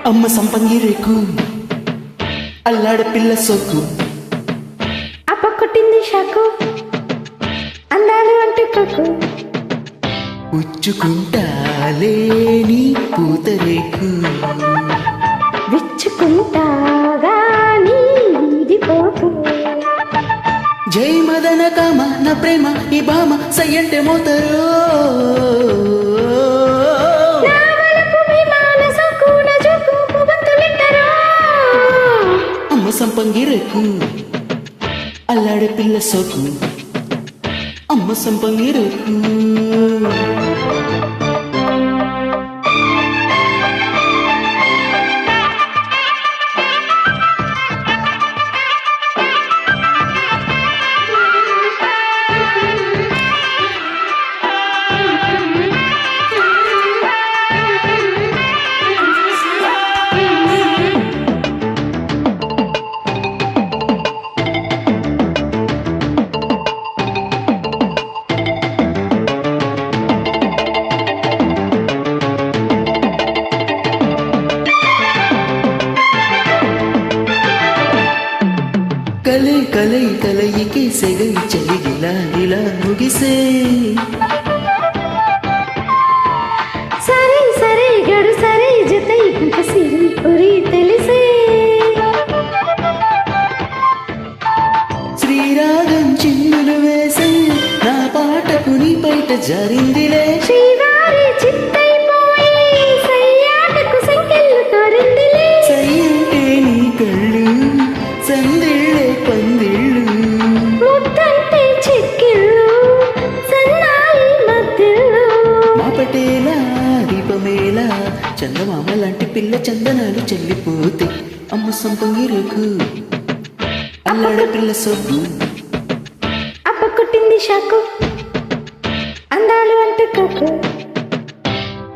అమ్మ సంపంగి రేకు అల్లాడ పిల్ల సోకు అప్ప కొట్టింది షాకు అందాలు అంటే కొక్కు ఉచ్చుకుంటాలే నీ పూతరేకు విచ్చుకుంటాగా నీది పోకు జై మదన కామ నా ప్రేమ ఈ భామ సయ్యంటే మోతరో సంపంగి రేకు అల్లాడే పిల్ల సోకు అమ్మ సంపంగి రేకు ಕಲೆ ಕಲೆ ಕಲೆಯಿಗೆ ಸೆಗೈ ಚಲಿಗಿಲ ಗಿಲ ಮುಗಿಸೆ సరే సరే గడు సరే జతై కసిరి ఉరి తెలిసే శ్రీరాగం చిన్నులు వేసే నా పాటకు నీ బయట జారిందిలే శ్రీవారి చిత్తైపోయి సయ్యాటకు సంకెళ్ళు తోరిందిలే సయ్యంటే నీ కళ్ళు సందిళ్ళే పందిళ్ళు ముట్టంటే చిక్కిళ్ళు సన్నాయి మధ్యళ్ళు మా పటేలా దీపమేలా చందమామ లాంటి పిల్ల చందనాలు చెల్లిపోతే అమ్మ సంపంగి రేకు అల్లాడ పిల్ల సొగ్గు అప్ప కొట్టింది షాకు అందాలు అంటే కొక్కు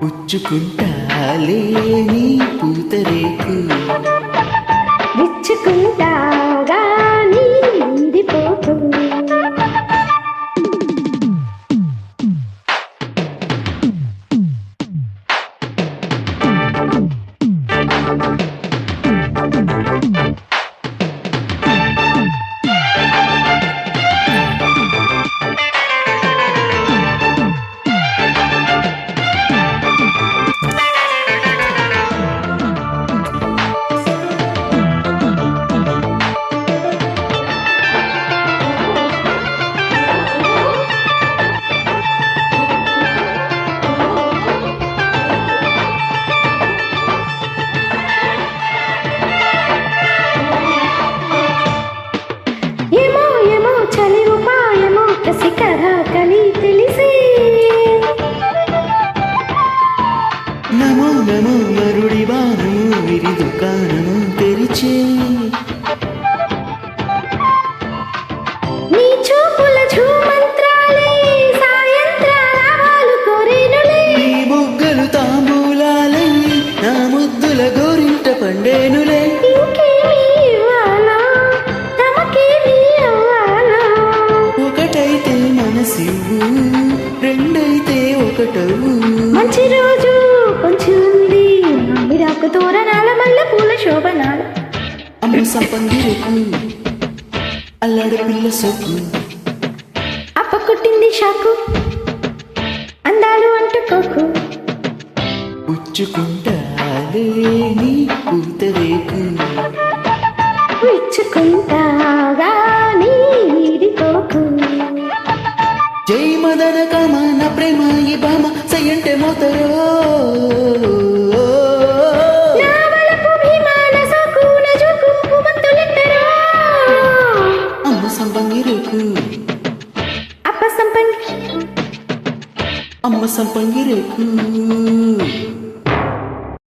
ఉచ్చుకుంటాలే నీ పూతరేకు విచ్చుకుంటాగా నీది పోకు నమో నమో మరుడి బాణము విరి దుకాణము తెరిచే నీ చూపుల ఝూమంత్రాలే సాయంత్రాలు కోరేనులే నీ బుగ్గలు తాంబూలాలై నా ముద్దుల గోరింట పండేనులే ఇంకేమీ ఇవ్వాలా తమకేమీ అవ్వాలా ఒకటైతే మనసివ్వు రెండైతే ఒకటవు మంచి రోజు కొంచెం ఉంది మామిడాకు తోరణాల మల్లె పూల శోభనాలు అమ్మ సంపంగి రేకు అల్లాడ పిల్ల సొగ్గు అప్ప కొట్టింది షాకు అందాలు అంటే కొక్కు ఉచ్చుకుంటాలే నీ పూతరేకు విచ్చుకుంటాగా నీది పోకు జై మదన కామ నా ప్రేమ ఈ భామ సయ్యంటే మోతరో అమ్మ సంపంగి రేకు అప్ప సంపంగి అమ్మ సంపంగి రేకు